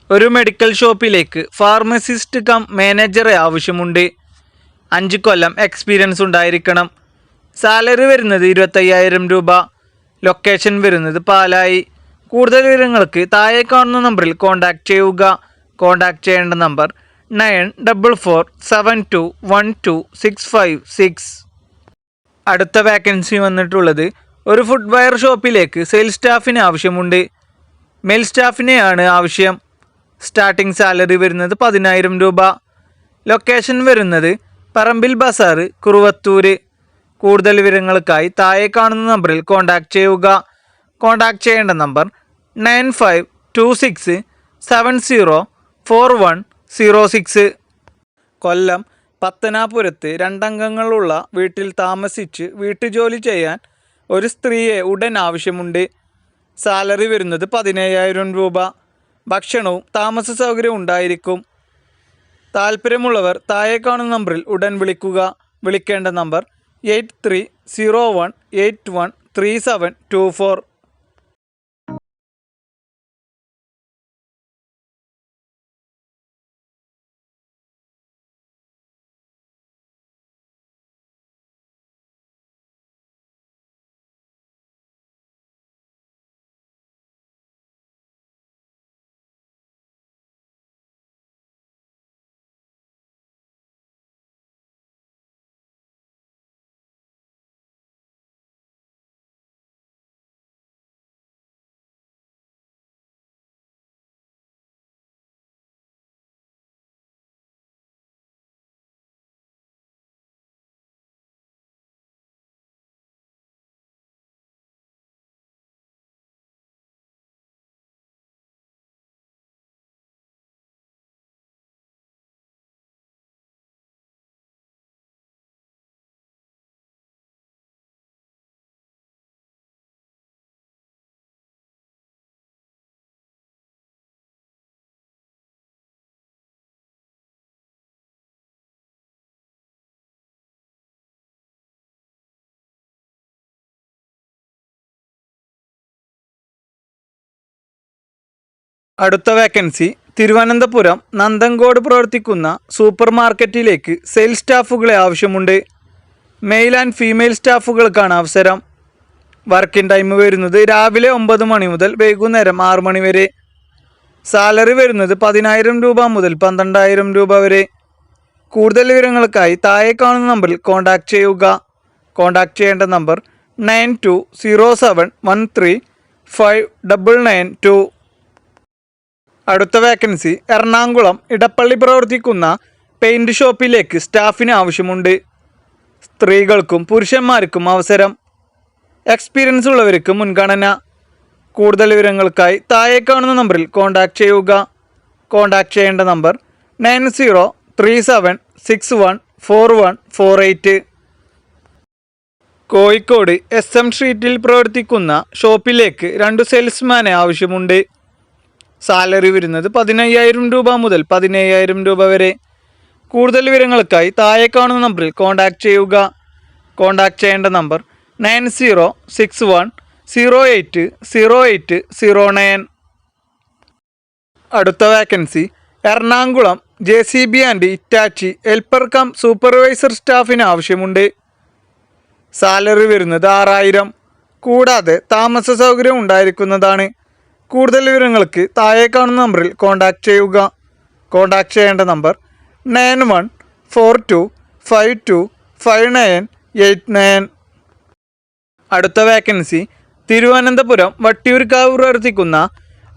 ഒരു മെഡിക്കൽ ഷോപ്പിലേക്ക് pharmacist come മാനേജറെ ആവശ്യമുണ്ട്. 5 കൊല്ലം എക്സ്പീരിയൻസ് ഉണ്ടായിരിക്കണം. സാലറി വരുന്നത് 25,000 രൂപ. ലൊക്കേഷൻ വരുന്നത് പാലായി. കൂടുതൽ വിവരങ്ങൾക്ക് താഴെ കാണുന്ന നമ്പറിൽ കോൺടാക്റ്റ് ചെയ്യുക. കോൺടാക്റ്റ് ചെയ്യേണ്ട നമ്പർ 9447212656. അടുത്ത വാക്കൻസി വന്നിട്ടുള്ളത് ഒരു ഫുട്വെയർ ഷോപ്പിലേക്ക് സെയിൽസ് സ്റ്റാഫിന് ആവശ്യമുണ്ട്. മെയിൽ സ്റ്റാഫിനെയാണ് ആവശ്യം. സ്റ്റാർട്ടിംഗ് സാലറി വരുന്നത് 10,000 രൂപ. ലൊക്കേഷൻ വരുന്നത് പറമ്പിൽ ബസാർ, കുറുവത്തൂര്. കൂടുതൽ വിവരങ്ങൾക്കായി താഴെ കാണുന്ന നമ്പറിൽ കോൺടാക്റ്റ് ചെയ്യുക. കോൺടാക്റ്റ് ചെയ്യേണ്ട നമ്പർ 9526704106. കൊല്ലം പത്തനാപുരത്ത് 2 അംഗങ്ങളുള്ള വീട്ടിൽ താമസിച്ച് വീട്ടുജോലി ചെയ്യാൻ ഒരു സ്ത്രീയെ ഉടൻ ആവശ്യമുണ്ട്. സാലറി വരുന്നത് 17,000 രൂപ. ഭക്ഷണവും താമസ സൗകര്യവും ഉണ്ടായിരിക്കും. താല്പര്യമുള്ളവർ താഴെ കാണുന്ന നമ്പറിൽ ഉടൻ വിളിക്കുക. വിളിക്കേണ്ട നമ്പർ 8301813724. അടുത്ത വേക്കൻസി തിരുവനന്തപുരം നന്തങ്കോട് പ്രവർത്തിക്കുന്ന സൂപ്പർ മാർക്കറ്റിലേക്ക് സെയിൽസ് സ്റ്റാഫുകളെ ആവശ്യമുണ്ട്. മെയിൽ ആൻഡ് ഫീമെയിൽ സ്റ്റാഫുകൾക്കാണ് അവസരം. വർക്കിംഗ് ടൈം വരുന്നത് രാവിലെ 9 മണി മുതൽ വൈകുന്നേരം 6 മണി വരെ. സാലറി വരുന്നത് 10,000 രൂപ മുതൽ 12,000 രൂപ വരെ. കൂടുതൽ വിവരങ്ങൾക്കായി താഴെ കാണുന്ന നമ്പറിൽ കോൺടാക്റ്റ് ചെയ്യുക. കോൺടാക്റ്റ് ചെയ്യേണ്ട നമ്പർ 9207135992. അടുത്ത വേക്കൻസി എറണാകുളം ഇടപ്പള്ളി പ്രവർത്തിക്കുന്ന പെയിൻറ് ഷോപ്പിലേക്ക് സ്റ്റാഫിന് ആവശ്യമുണ്ട്. സ്ത്രീകൾക്കും പുരുഷന്മാർക്കും അവസരം. എക്സ്പീരിയൻസ് ഉള്ളവർക്ക് മുൻഗണന. കൂടുതൽ വിവരങ്ങൾക്കായി താഴെ കാണുന്ന നമ്പറിൽ കോൺടാക്റ്റ് ചെയ്യുക. കോൺടാക്റ്റ് ചെയ്യേണ്ട നമ്പർ 9037614148. കോഴിക്കോട് SM സ്ട്രീറ്റിൽ പ്രവർത്തിക്കുന്ന ഷോപ്പിലേക്ക് 2 സെയിൽസ്മാനെ ആവശ്യമുണ്ട്. സാലറി വരുന്നത് 15,000 രൂപ മുതൽ 17,000 രൂപ വരെ. കൂടുതൽ വിവരങ്ങൾക്കായി താഴെ കാണുന്ന നമ്പറിൽ കോൺടാക്റ്റ് ചെയ്യുക. കോൺടാക്റ്റ് ചെയ്യേണ്ട നമ്പർ 9061080809. അടുത്ത vacancy Ernakulam JCB and Hitachi helper cum supervisor സ്റ്റാഫിന് ആവശ്യമുണ്ട്. സാലറി വരുന്നത് 6,000. കൂടാതെ താമസ സൗകര്യം ഉണ്ടായിരിക്കുന്നതാണ്. കൂടുതൽ വിവരങ്ങൾക്ക് താഴെ കാണുന്ന നമ്പറിൽ കോൺടാക്റ്റ് ചെയ്യുക. കോൺടാക്റ്റ് ചെയ്യേണ്ട നമ്പർ 9142525989. അടുത്ത വാക്കൻസി തിരുവനന്തപുരം വട്ടിയൂർക്കാവ് പ്രവർത്തിക്കുന്ന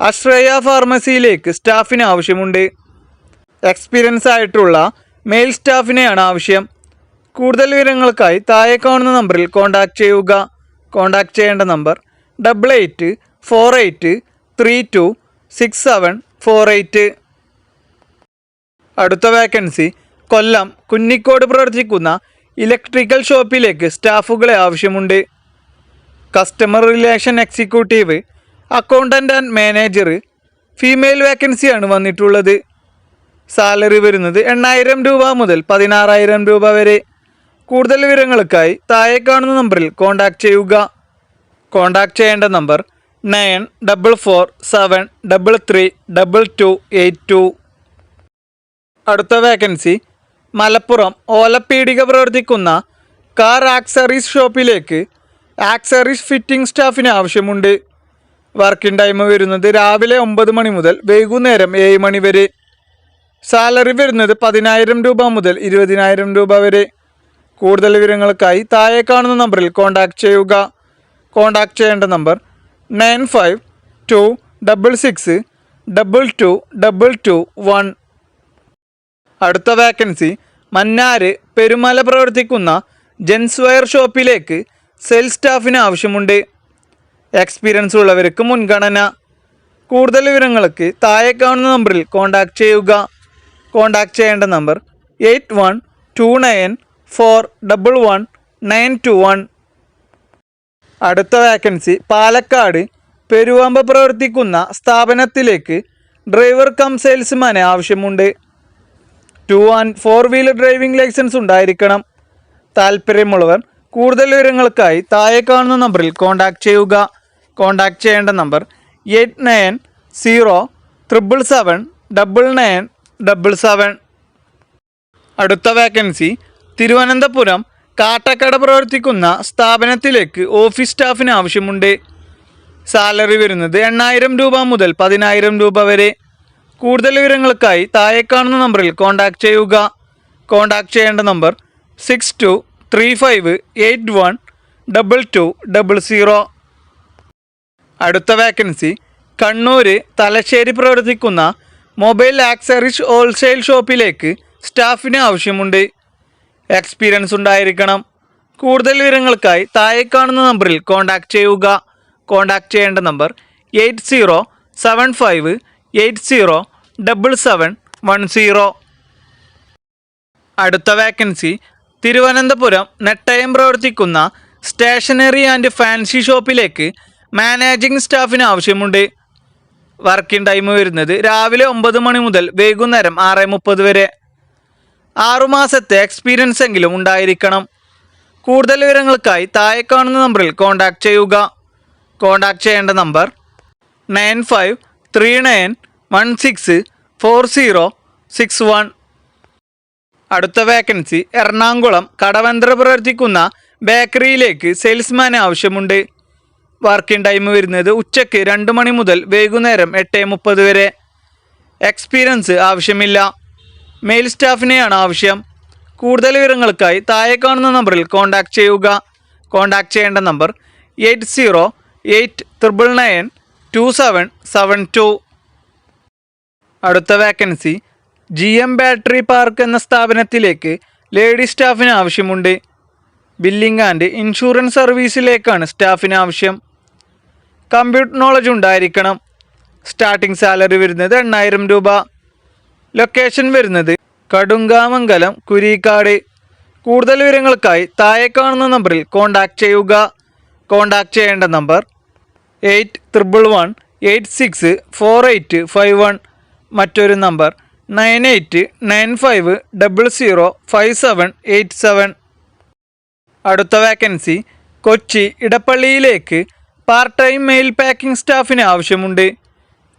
അശ്രയ ഫാർമസിയിലേക്ക് സ്റ്റാഫിന് ആവശ്യമുണ്ട്. എക്സ്പീരിയൻസ് ആയിട്ടുള്ള മെയിൽ സ്റ്റാഫിനെയാണ് ആവശ്യം. കൂടുതൽ വിവരങ്ങൾക്കായി താഴെ കാണുന്ന നമ്പറിൽ കോൺടാക്റ്റ് ചെയ്യുക. കോൺടാക്റ്റ് ചെയ്യേണ്ട നമ്പർ 8848326748. അടുത്ത വാക്കൻസി കൊല്ലം കുന്നിക്കോട് പ്രവർത്തിക്കുന്ന ഇലക്ട്രിക്കൽ ഷോപ്പിലേക്ക് സ്റ്റാഫുകളെ ആവശ്യമുണ്ട്. Customer relation executive, accountant and manager. Female വാക്കൻസിയാണ് വന്നിട്ടുള്ളത്. സാലറി വരുന്നത് 8,000 രൂപ മുതൽ 16,000 രൂപ വരെ. കൂടുതൽ വിവരങ്ങൾക്കായി താഴെ കാണുന്ന നമ്പറിൽ കോൺടാക്റ്റ് ചെയ്യുക. കോൺടാക്റ്റ് ചെയ്യേണ്ട നമ്പർ 9447338282. അടുത്ത വേക്കൻസി മലപ്പുറം ഓലപ്പീടിക പ്രവർത്തിക്കുന്ന കാർ ആക്സറീസ് ഷോപ്പിലേക്ക് ആക്സറീസ് ഫിറ്റിംഗ് സ്റ്റാഫിന് ആവശ്യമുണ്ട്. വർക്കിംഗ് ടൈം വരുന്നത് രാവിലെ 9 മണി മുതൽ വൈകുന്നേരം 7 മണി വരെ. സാലറി വരുന്നത് 10,000 രൂപ മുതൽ 20,000 രൂപ വരെ. കൂടുതൽ വിവരങ്ങൾക്കായി താഴെ കാണുന്ന നമ്പറിൽ കോൺടാക്റ്റ് ചെയ്യുക. കോൺടാക്റ്റ് ചെയ്യേണ്ട നമ്പർ 9526622221. അടുത്ത വേക്കൻസി മന്നാര് പെരുമല പ്രവർത്തിക്കുന്ന ജെൻസ് വെയർ ഷോപ്പിലേക്ക് സെയിൽസ് സ്റ്റാഫിന് ആവശ്യമുണ്ട്. എക്സ്പീരിയൻസ് ഉള്ളവർക്ക് മുൻഗണന. കൂടുതൽ വിവരങ്ങൾക്ക് താഴെ കാണുന്ന നമ്പറിൽ കോൺടാക്റ്റ് ചെയ്യുക. കോൺടാക്റ്റ് ചെയ്യേണ്ട നമ്പർ 8129411921. അടുത്ത വേക്കൻസി പാലക്കാട് പെരുവാമ്പ പ്രവർത്തിക്കുന്ന സ്ഥാപനത്തിലേക്ക് ഡ്രൈവർ കം സെയിൽസ്മാനെ ആവശ്യമുണ്ട്. 2 and 4 വീലർ ഡ്രൈവിംഗ് ലൈസൻസ് ഉണ്ടായിരിക്കണം. താല്പര്യമുള്ളവർ കൂടുതൽ വിവരങ്ങൾക്കായി താഴെ കാണുന്ന നമ്പറിൽ കോൺടാക്റ്റ് ചെയ്യുക. കോൺടാക്റ്റ് ചെയ്യേണ്ട നമ്പർ 8907779977. അടുത്ത വേക്കൻസി തിരുവനന്തപുരം കാട്ടക്കട പ്രവർത്തിക്കുന്ന സ്ഥാപനത്തിലേക്ക് ഓഫീസ് സ്റ്റാഫിന് ആവശ്യമുണ്ട്. സാലറി വരുന്നത് 8,000 രൂപ മുതൽ 10,000 രൂപ വരെ. കൂടുതൽ വിവരങ്ങൾക്കായി താഴെ കാണുന്ന നമ്പറിൽ കോൺടാക്റ്റ് ചെയ്യുക. കോൺടാക്റ്റ് ചെയ്യേണ്ട നമ്പർ 6235812200. അടുത്ത വേക്കൻസി കണ്ണൂർ തലശ്ശേരി പ്രവർത്തിക്കുന്ന മൊബൈൽ ആക്സറീസ് ഹോൾസെയിൽ ഷോപ്പിലേക്ക് സ്റ്റാഫിന് ആവശ്യമുണ്ട്. എക്സ്പീരിയൻസ് ഉണ്ടായിരിക്കണം. കൂടുതൽ വിവരങ്ങൾക്കായി താഴെ കാണുന്ന നമ്പറിൽ കോൺടാക്റ്റ് ചെയ്യുക. കോൺടാക്റ്റ് ചെയ്യേണ്ട നമ്പർ 8075807710. അടുത്ത വേക്കൻസി തിരുവനന്തപുരം നെട്ടയം പ്രവർത്തിക്കുന്ന സ്റ്റേഷനറി ആൻഡ് ഫാൻസി ഷോപ്പിലേക്ക് മാനേജിംഗ് സ്റ്റാഫിന് ആവശ്യമുണ്ട്. വർക്കിംഗ് ടൈം വരുന്നത് രാവിലെ 9 മണി മുതൽ വൈകുന്നേരം 6:30 വരെ. 6 മാസത്തെ എക്സ്പീരിയൻസ് എങ്കിലും ഉണ്ടായിരിക്കണം. കൂടുതൽ വിവരങ്ങൾക്കായി താഴെ കാണുന്ന നമ്പറിൽ കോൺടാക്റ്റ് ചെയ്യുക. കോൺടാക്റ്റ് ചെയ്യേണ്ട നമ്പർ 9539164061. അടുത്ത വേക്കൻസി എറണാകുളം കടവന്ത്ര പ്രവർത്തിക്കുന്ന ബേക്കറിയിലേക്ക് സെയിൽസ്മാനെ ആവശ്യമുണ്ട്. വർക്കിംഗ് ടൈം വരുന്നത് ഉച്ചയ്ക്ക് 2 മണി മുതൽ വൈകുന്നേരം 8:30 വരെ. എക്സ്പീരിയൻസ് ആവശ്യമില്ല. മെയിൽ സ്റ്റാഫിനെയാണ് ആവശ്യം. കൂടുതൽ വിവരങ്ങൾക്കായി താഴെ കാണുന്ന നമ്പറിൽ കോൺടാക്റ്റ് ചെയ്യുക. കോൺടാക്റ്റ് ചെയ്യേണ്ട നമ്പർ 8089992772. അടുത്ത വേക്കൻസി GM ബാറ്ററി പാർക്ക് എന്ന സ്ഥാപനത്തിലേക്ക് ലേഡി സ്റ്റാഫിന് ആവശ്യമുണ്ട്. ബില്ലിംഗ് ആൻഡ് ഇൻഷുറൻസ് സർവീസിലേക്കാണ് സ്റ്റാഫിന് ആവശ്യം. കമ്പ്യൂട്ടർ നോളജ് ഉണ്ടായിരിക്കണം. സ്റ്റാർട്ടിംഗ് സാലറി വരുന്നത് 8,000 രൂപ. ലൊക്കേഷൻ വരുന്നത് കടുങ്കാമംഗലം കുരിക്കാട്. കൂടുതൽ വിവരങ്ങൾക്കായി താഴെ കാണുന്ന നമ്പറിൽ കോൺടാക്റ്റ് ചെയ്യുക. കോൺടാക്റ്റ് ചെയ്യേണ്ട നമ്പർ 8131864851. മറ്റൊരു നമ്പർ 9895005787. അടുത്ത വേക്കൻസി കൊച്ചി ഇടപ്പള്ളിയിലേക്ക് പാർട്ട് ടൈം മെയിൽ പാക്കിംഗ് സ്റ്റാഫിന് ആവശ്യമുണ്ട്.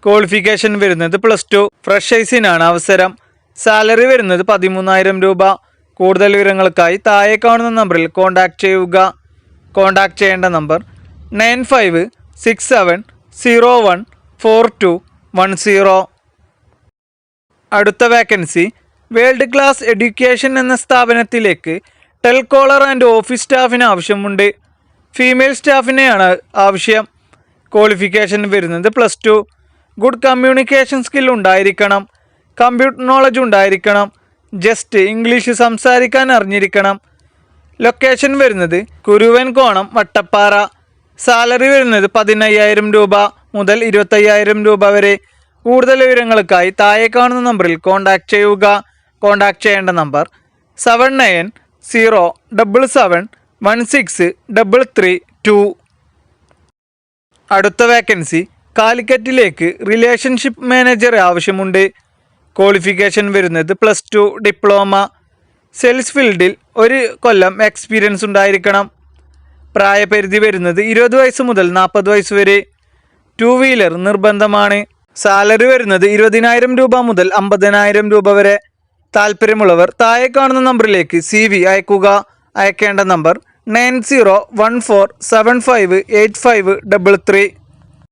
ക്വാളിഫിക്കേഷൻ വരുന്നത് +2. ഫ്രഷേഴ്സിനാണ് അവസരം. സാലറി വരുന്നത് 13,000 രൂപ. കൂടുതൽ വിവരങ്ങൾക്കായി താഴെ കാണുന്ന നമ്പറിൽ കോൺടാക്റ്റ് ചെയ്യുക. കോൺടാക്റ്റ് ചെയ്യേണ്ട നമ്പർ 9567014210. അടുത്ത വേക്കൻസി വേൾഡ് ക്ലാസ് എഡ്യൂക്കേഷൻ എന്ന സ്ഥാപനത്തിലേക്ക് ടെൽകോളർ ആൻഡ് ഓഫീസ് സ്റ്റാഫിന് ആവശ്യമുണ്ട്. ഫീമെയിൽ സ്റ്റാഫിനെയാണ് ആവശ്യം. ക്വാളിഫിക്കേഷൻ വരുന്നത് +2. ഗുഡ് കമ്മ്യൂണിക്കേഷൻ സ്കിൽ ഉണ്ടായിരിക്കണം. കമ്പ്യൂട്ടർ നോളജ് ഉണ്ടായിരിക്കണം. ജസ്റ്റ് ഇംഗ്ലീഷ് സംസാരിക്കാൻ അറിഞ്ഞിരിക്കണം. ലൊക്കേഷൻ വരുന്നത് കുരുവൻകോണം വട്ടപ്പാറ. സാലറി വരുന്നത് 15,000 രൂപ മുതൽ 25,000 രൂപ വരെ. കൂടുതൽ വിവരങ്ങൾക്കായി താഴെ കാണുന്ന നമ്പറിൽ കോൺടാക്റ്റ് ചെയ്യുക. കോൺടാക്റ്റ് ചെയ്യേണ്ട നമ്പർ 7907771633. അടുത്ത വേക്കൻസി കാലിക്കറ്റിലേക്ക് റിലേഷൻഷിപ്പ് മാനേജർ ആവശ്യമുണ്ട്. ക്വാളിഫിക്കേഷൻ വരുന്നത് +2 ഡിപ്ലോമ. സെയിൽസ് ഫീൽഡിൽ 1 കൊല്ലം എക്സ്പീരിയൻസ് ഉണ്ടായിരിക്കണം. പ്രായപരിധി വരുന്നത് 20 വയസ്സ് മുതൽ 40 വയസ്സ് വരെ. 2 വീലർ നിർബന്ധമാണ്. സാലറി വരുന്നത് 20,000 രൂപ മുതൽ 50,000 രൂപ വരെ. താല്പര്യമുള്ളവർ താഴെ കാണുന്ന നമ്പറിലേക്ക് CV അയക്കുക. അയക്കേണ്ട നമ്പർ 9014758533.